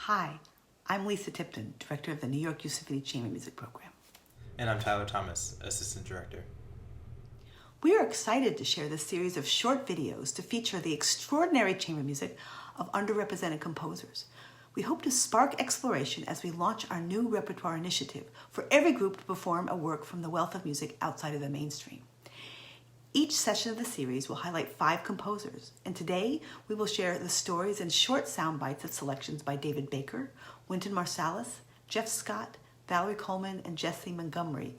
Hi, I'm Lisa Tipton, Director of the New York Symphony Chamber Music Program. And I'm Tyler Thomas, Assistant Director. We are excited to share this series of short videos to feature the extraordinary chamber music of underrepresented composers. We hope to spark exploration as we launch our new repertoire initiative for every group to perform a work from the wealth of music outside of the mainstream. Each session of the series will highlight 5 composers, and today we will share the stories and short sound bites of selections by David Baker, WYNTON Marsalis, Jeff Scott, Valerie Coleman, and Jessie Montgomery,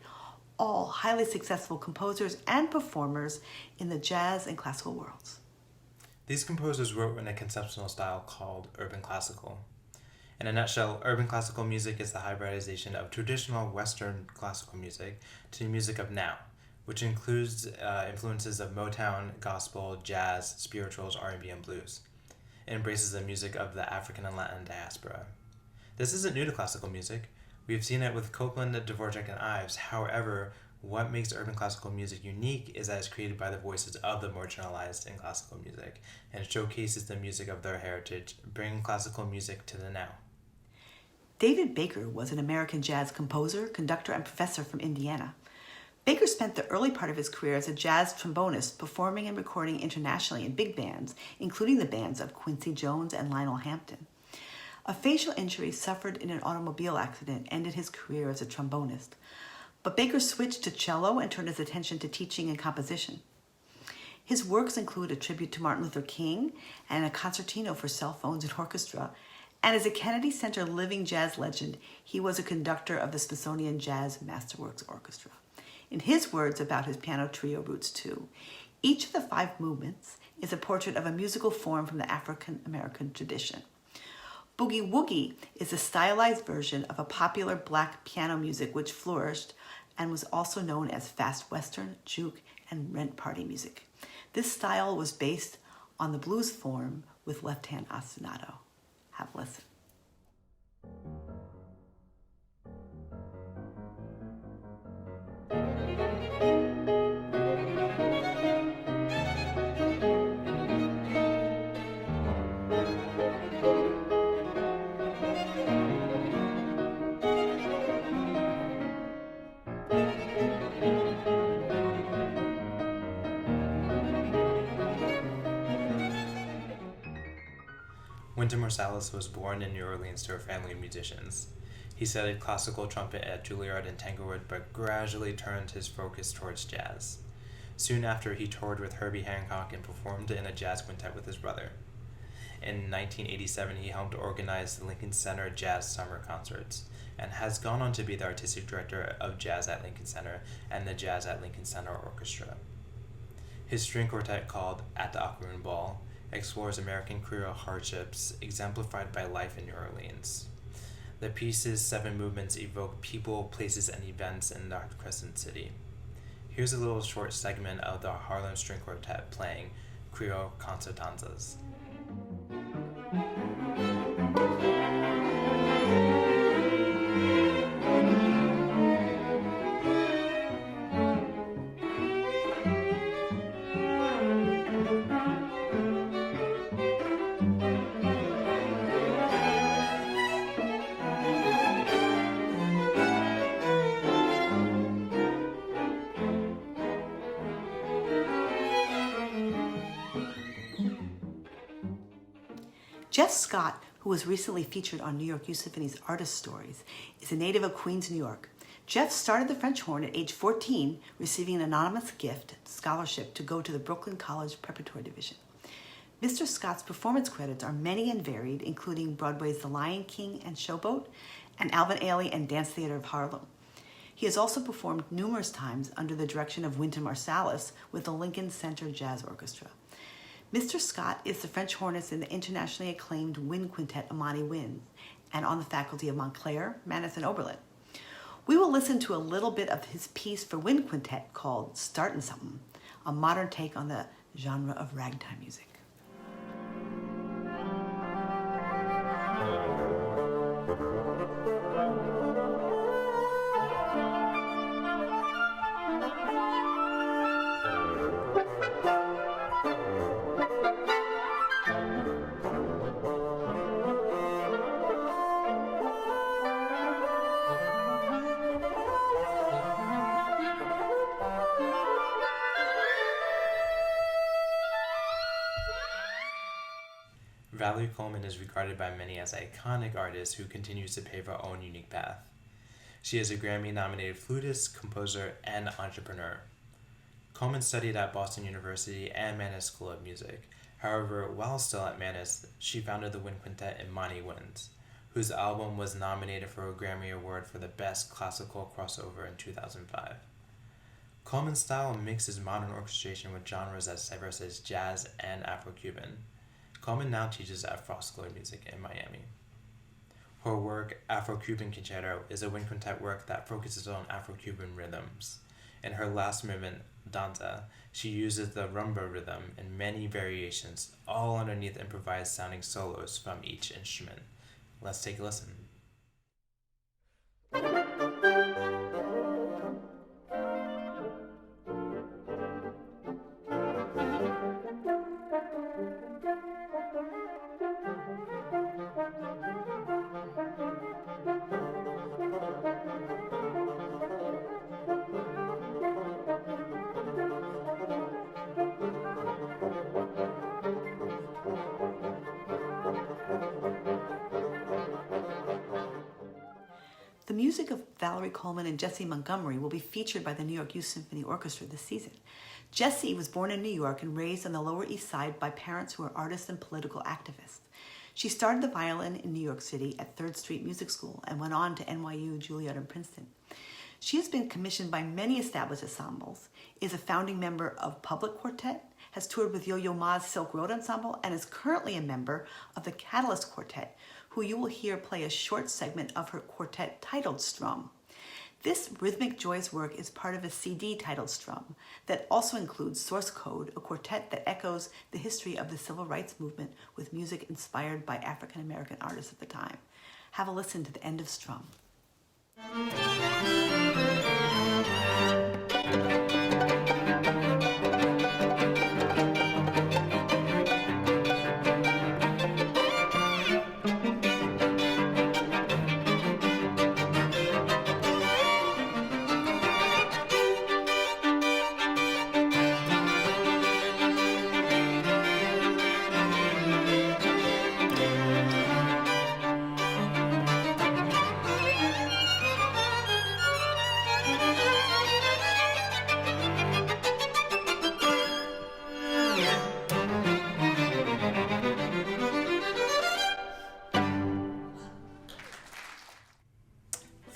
all highly successful composers and performers in the jazz and classical worlds. These composers wrote in a conceptual style called urban classical. In a nutshell, urban classical music is the hybridization of traditional Western classical music to the music of now, which includes influences of Motown, gospel, jazz, spirituals, R&B, and blues. It embraces the music of the African and Latin diaspora. This isn't new to classical music. We've seen it with Copland, Dvorak, and Ives. However, what makes urban classical music unique is that it's created by the voices of the marginalized in classical music, and it showcases the music of their heritage, bringing classical music to the now. David Baker was an American jazz composer, conductor, and professor from Indiana. Baker spent the early part of his career as a jazz trombonist, performing and recording internationally in big bands, including the bands of Quincy Jones and Lionel Hampton. A facial injury suffered in an automobile accident ended his career as a trombonist, but Baker switched to cello and turned his attention to teaching and composition. His works include a tribute to Martin Luther King and a concertino for cell phones and orchestra, and as a Kennedy Center living jazz legend, he was a conductor of the Smithsonian Jazz Masterworks Orchestra. In his words about his piano trio Roots 2, each of the 5 movements is a portrait of a musical form from the African-American tradition. Boogie Woogie is a stylized version of a popular black piano music which flourished and was also known as fast western, juke, and rent party music. This style was based on the blues form with left-hand ostinato. Have a listen. WYNTON Marsalis was born in New Orleans to a family of musicians. He studied classical trumpet at Juilliard and Tanglewood, but gradually turned his focus towards jazz. Soon after, he toured with Herbie Hancock and performed in a jazz quintet with his brother. In 1987, he helped organize the Lincoln Center Jazz Summer Concerts, and has gone on to be the artistic director of Jazz at Lincoln Center and the Jazz at Lincoln Center Orchestra. His string quartet, called At the Occaroon Ball, explores American Creole hardships exemplified by life in New Orleans. The piece's 7 movements evoke people, places, and events in the Crescent City. Here's a little short segment of the Harlem String Quartet playing Creole concertanzas. Jeff Scott, who was recently featured on New York Symphony's Artist Stories, is a native of Queens, New York. Jeff started the French horn at age 14, receiving an anonymous gift scholarship to go to the Brooklyn College Preparatory Division. Mr. Scott's performance credits are many and varied, including Broadway's The Lion King and Showboat, and Alvin Ailey and Dance Theater of Harlem. He has also performed numerous times under the direction of WYNTON Marsalis with the Lincoln Center Jazz Orchestra. Mr. Scott is the French hornist in the internationally acclaimed wind quintet Amani Winds, and on the faculty of Montclair, Mannes, and Oberlin. We will listen to a little bit of his piece for wind quintet called Startin' Something, a modern take on the genre of ragtime music. Valerie Coleman is regarded by many as an iconic artist who continues to pave her own unique path. She is a Grammy-nominated flutist, composer, and entrepreneur. Coleman studied at Boston University and Mannes School of Music. However, while still at Mannes, she founded the wind quintet in NYYS, whose album was nominated for a Grammy Award for the Best Classical Crossover in 2005. Coleman's style mixes modern orchestration with genres as diverse as jazz and Afro-Cuban. Coleman now teaches at Frost School of Music in Miami. Her work, Afro-Cuban Concerto, is a wind quintet work that focuses on Afro-Cuban rhythms. In her last movement, Danta, she uses the rumba rhythm in many variations, all underneath improvised sounding solos from each instrument. Let's take a listen. The music of Valerie Coleman and Jessie Montgomery will be featured by the New York Youth Symphony Orchestra this season. Jessie was born in New York and raised on the Lower East Side by parents who were artists and political activists. She started the violin in New York City at 3rd Street Music School and went on to NYU, Juilliard, and Princeton. She has been commissioned by many established ensembles, is a founding member of Public Quartet, has toured with Yo-Yo Ma's Silk Road Ensemble, and is currently a member of the Catalyst Quartet, who you will hear play a short segment of her quartet titled Strum. This rhythmic joyous work is part of a CD titled Strum that also includes Source Code, a quartet that echoes the history of the civil rights movement with music inspired by African American artists at the time. Have a listen to the end of Strum.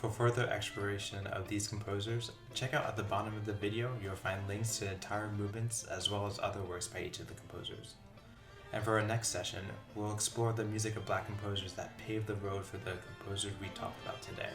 For further exploration of these composers, check out at the bottom of the video. You'll find links to entire movements as well as other works by each of the composers. And for our next session, we'll explore the music of Black composers that paved the road for the composers we talked about today.